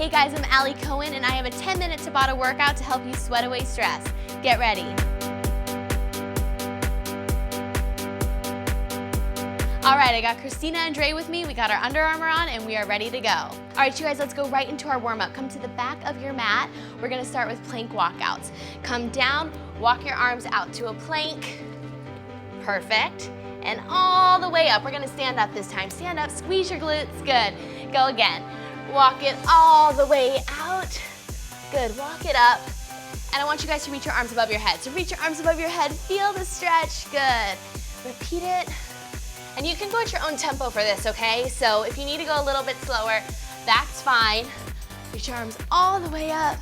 Hey guys, I'm Allie Cohen and I have a 10-minute Tabata workout to help you sweat away stress. Get ready. All right, I got Christina and Dre with me. We got our Under Armour on and we are ready to go. All right, you guys, let's go right into our warm-up. Come to the back of your mat. We're gonna start with plank walkouts. Come down, walk your arms out to a plank. Perfect. And all the way up. We're gonna stand up this time. Stand up, squeeze your glutes, good. Go again. Walk it all the way out. Good, walk it up. And I want you guys to reach your arms above your head. So reach your arms above your head, feel the stretch, good. Repeat it. And you can go at your own tempo for this, okay? So if you need to go a little bit slower, that's fine. Reach your arms all the way up.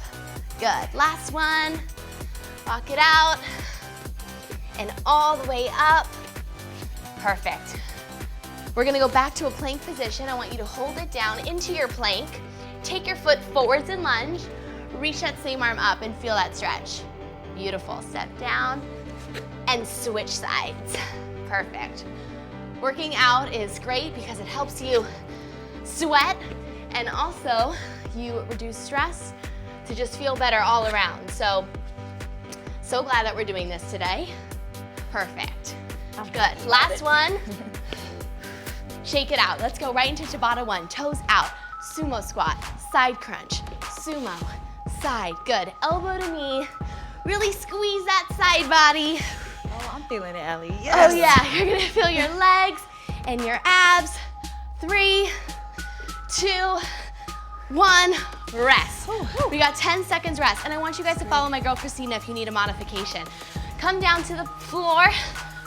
Good, last one. Walk it out. And all the way up. Perfect. We're gonna go back to a plank position. I want you to hold it down into your plank. Take your foot forwards and lunge. Reach that same arm up and feel that stretch. Beautiful, step down and switch sides. Perfect. Working out is great because it helps you sweat and also you reduce stress to just feel better all around. So glad that we're doing this today. Perfect. Good. Last one. Shake it out. Let's go right into Tabata 1. Toes out. Sumo squat. Side crunch. Sumo. Side. Good. Elbow to knee. Really squeeze that side body. Oh, I'm feeling it, Allie. Yes. Oh yeah, you're gonna feel your legs and your abs. 3, 2, 1, rest. We got 10 seconds rest, and I want you guys to follow my girl Christina if you need a modification. Come down to the floor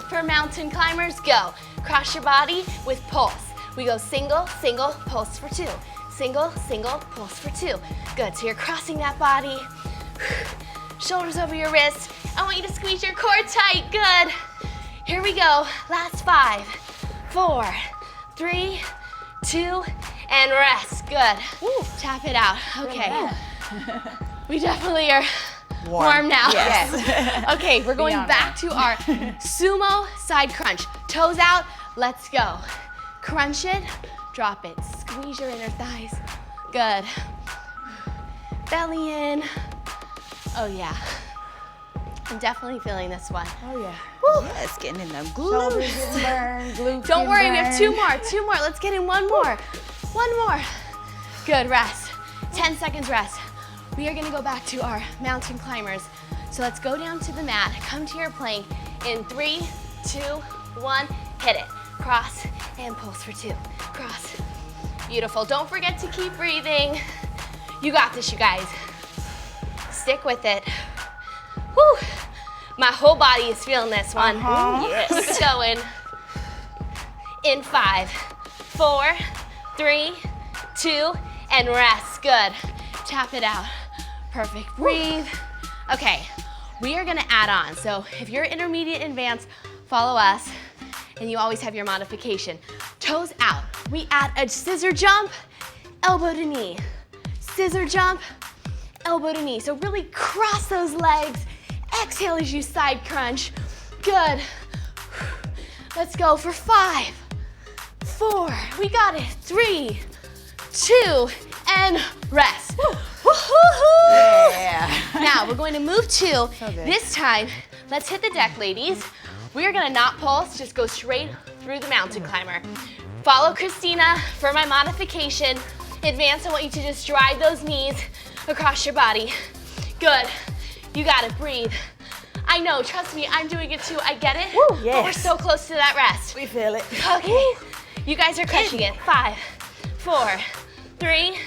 for mountain climbers, go. Cross your body with pulse. We go single, single, pulse for 2. Single, single, pulse for 2. Good, so you're crossing that body. Shoulders over your wrist. I want you to squeeze your core tight, good. Here we go, last 5, 4, 3, 2, and rest, good. Woo. Tap it out, okay. We definitely are warm now. Yes. Okay, we're going back to our sumo side crunch. Toes out, let's go. Crunch it, drop it. Squeeze your inner thighs. Good. Belly in. Oh yeah. I'm definitely feeling this one. Oh yeah. Woo. Yes, getting in the glutes. Shoulders getting burned, glutes Don't worry, getting we have burned. two more. Let's get in one more. One more. Good, rest. 10 seconds rest. We are gonna go back to our mountain climbers. So let's go down to the mat, come to your plank. In 3, 2, 1, hit it. Cross and pulse for 2. Cross. Beautiful. Don't forget to keep breathing. You got this, you guys. Stick with it. Whew. My whole body is feeling this one. Yes. Keep going. In 5, 4, 3, 2, and rest. Good. Tap it out. Perfect. Breathe. Okay, we are gonna add on. So if you're intermediate advanced, follow us, and you always have your modification. Toes out. We add a scissor jump, elbow to knee. Scissor jump, elbow to knee. So really cross those legs. Exhale as you side crunch. Good. Let's go for 5, 4, we got it. 3, 2, and rest. Yeah. Now we're going to move to, this time, let's hit the deck, ladies. We are gonna not pulse, just go straight through the mountain climber. Follow Christina for my modification. Advance, I want you to just drive those knees across your body. Good, you got it, breathe. I know, trust me, I'm doing it too, I get it. Woo, yes. But we're so close to that rest. We feel it. Okay, you guys are crushing it. 5, 4, 3,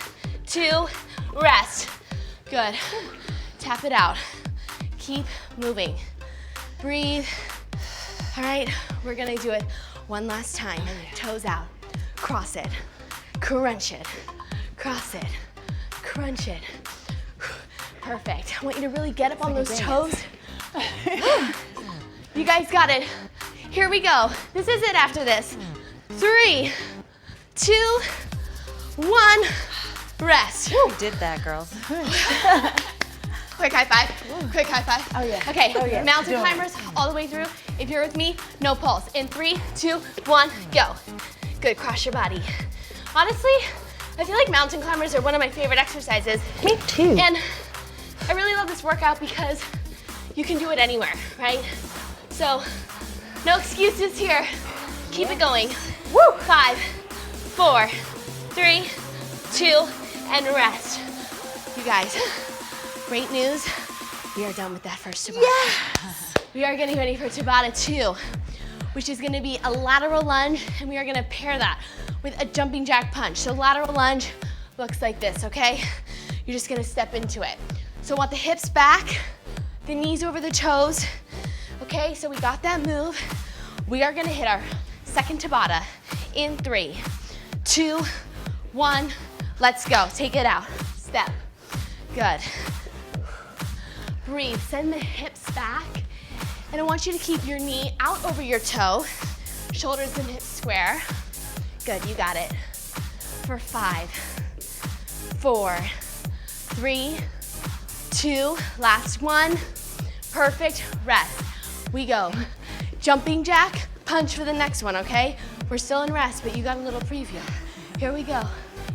2, rest. Good. Tap it out. Keep moving. Breathe. All right, we're gonna do it one last time. Toes out. Cross it. Crunch it. Cross it. Crunch it. Perfect. I want you to really get up on those toes. You guys got it. Here we go. This is it after this. 3, 2, 1. Rest. We did that, girls. Quick high five. Quick high five. Oh yeah. Okay, Oh, yeah. mountain climbers all the way through. If you're with me, no pulse. In 3, 2, 1, go. Good, cross your body. Honestly, I feel like mountain climbers are one of my favorite exercises. Me too. And I really love this workout because you can do it anywhere, right? So, no excuses here. Keep it going. Woo! 5, 4, 3, 2, and rest. You guys, great news. We are done with that first Tabata. Yeah. We are getting ready for Tabata 2, which is gonna be a lateral lunge, and we are gonna pair that with a jumping jack punch. So lateral lunge looks like this, okay? You're just gonna step into it. So I want the hips back, the knees over the toes. Okay, so we got that move. We are gonna hit our second Tabata in 3, 2, 1. Let's go, take it out. Step, good. Breathe, send the hips back. And I want you to keep your knee out over your toe, shoulders and hips square. Good, you got it. For 5, 4, 3, 2, last one. Perfect, rest. We go. Jumping jack, punch for the next one, okay? We're still in rest, but you got a little preview. Here we go.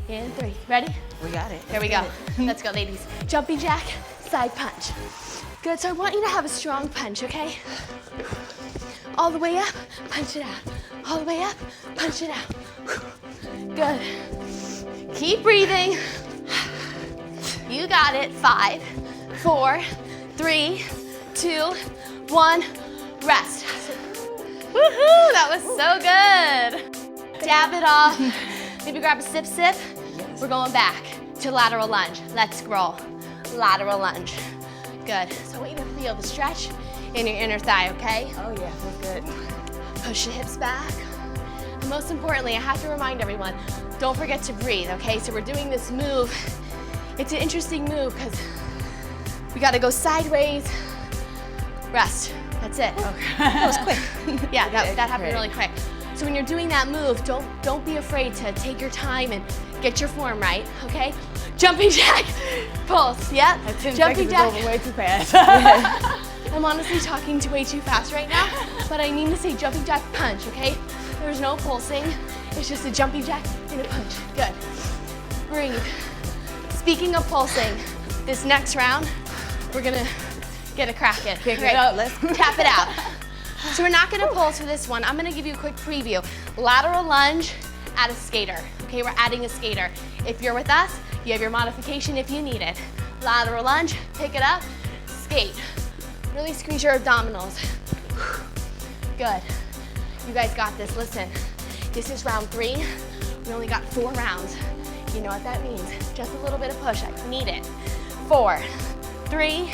In 3, ready? We got it. Here we go. Let's go, ladies. Jumping jack, side punch. Good, so I want you to have a strong punch, okay? All the way up, punch it out. All the way up, punch it out. Good. Keep breathing. You got it. 5, 4, 3, 2, 1. Rest. Woohoo, that was so good. Dab it off. Maybe grab a sip. We're going back to lateral lunge. Let's scroll. Lateral lunge. Good. So I want you to feel the stretch in your inner thigh, okay? Oh yeah, that's good. Push the hips back. And most importantly, I have to remind everyone, don't forget to breathe, okay? So we're doing this move. It's an interesting move because we got to go sideways. Rest. That's it. Okay. That was quick. Yeah, that happened really quick. So when you're doing that move, don't be afraid to take your time and get your form right, okay? Jumping jack, pulse, yep. Jumping jack. Way too fast. I'm honestly talking way too fast right now, but I need to say jumping jack punch, okay? There's no pulsing. It's just a jumping jack and a punch. Good. Breathe. Speaking of pulsing, this next round, we're gonna get a crack in. Kick it out, let's tap it out. So we're not gonna pulse for this one. I'm gonna give you a quick preview. Lateral lunge, add a skater. Okay, we're adding a skater. If you're with us, you have your modification if you need it. Lateral lunge, pick it up, skate. Really squeeze your abdominals. Good. You guys got this. Listen, this is round 3. We only got 4 rounds. You know what that means. Just a little bit of push. I need it. 4, 3,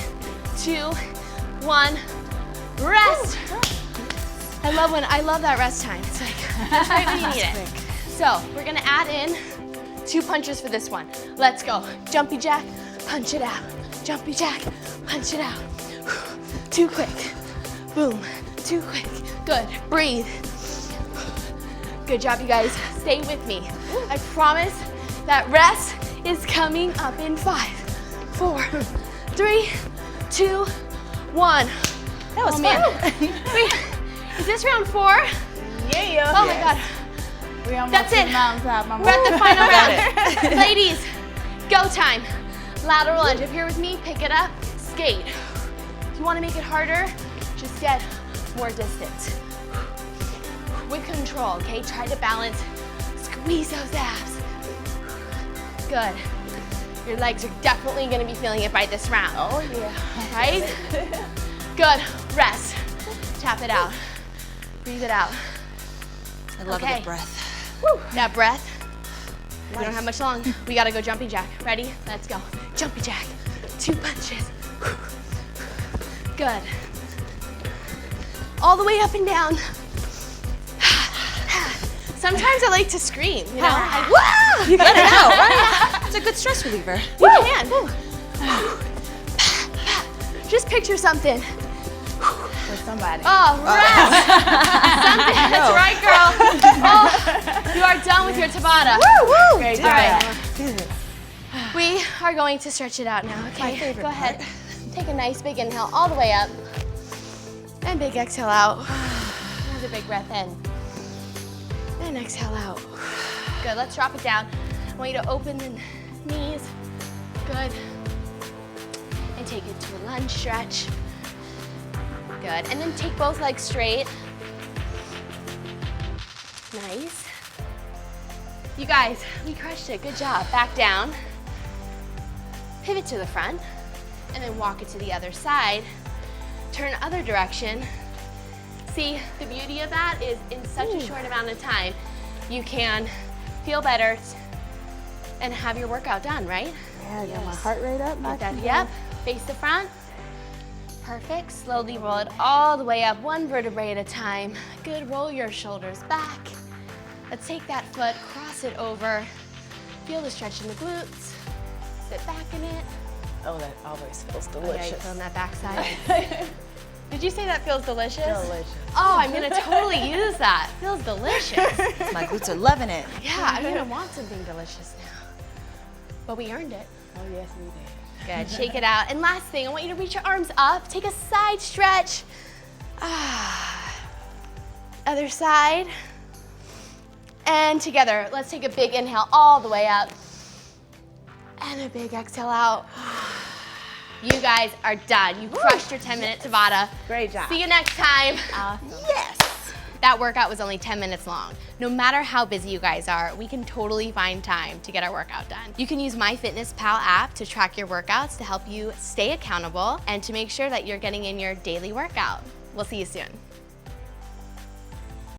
2, 1. Rest. I love that rest time. It's like just right when you need it. So we're gonna add in 2 punches for this one. Let's go. Jumpy jack, punch it out. Jumpy jack, punch it out. Too quick. Boom. Too quick. Good. Breathe. Good job, you guys. Stay with me. I promise that rest is coming up in 5, 4, 3, 2, 1. That was man. fun. Wait, is this round 4? Yeah. Oh my God. That's it. We're at the final round. Ladies, go time. Lateral lunge. If you're with me, pick it up, skate. If you want to make it harder, just get more distance. With control, okay? Try to balance. Squeeze those abs. Good. Your legs are definitely going to be feeling it by this round. Oh yeah. Right? Good. Rest. Tap it out. Breathe it out. I love a good breath. Woo. That breath. We don't have much long. We gotta go jumping jack. Ready? Let's go. Jumping jack. 2 punches. Good. All the way up and down. Sometimes I like to scream, you know? You let it out, right? It's a good stress reliever. You can. Just picture something. With somebody. Oh, rest. Something. That's right, girl. Oh, you are done with your Tabata. Woo! Great All right. job. We are going to stretch it out now, okay? My favorite Go ahead. Take a nice big inhale all the way up. And big exhale out. Another big breath in. And exhale out. Good, let's drop it down. I want you to open the knees. Good. And take it to a lunge stretch. Good. And then take both legs straight. Nice. You guys, we crushed it. Good job. Back down. Pivot to the front. And then walk it to the other side. Turn other direction. See, the beauty of that is in such a short amount of time, you can feel better and have your workout done, right? Yeah, I got my heart rate up. Nice and Yep, face the front. Perfect, slowly roll it all the way up, one vertebrae at a time. Good, roll your shoulders back. Let's take that foot, cross it over. Feel the stretch in the glutes. Sit back in it. Oh, that always feels Oh, yeah, delicious. you feeling that backside? Did you say that feels delicious? Delicious. Oh, I'm gonna totally use that. Feels delicious. My glutes are loving it. Yeah, I'm gonna want something delicious now. But we earned it. Oh, yes, we did. Good, shake it out. And last thing, I want you to reach your arms up, take a side stretch. Other side. And together, let's take a big inhale all the way up. And a big exhale out. You guys are done. You crushed your 10-minute Tabata. Great job. See you next time. Awesome. Yes. That workout was only 10 minutes long. No matter how busy you guys are, we can totally find time to get our workout done. You can use MyFitnessPal app to track your workouts to help you stay accountable and to make sure that you're getting in your daily workout. We'll see you soon.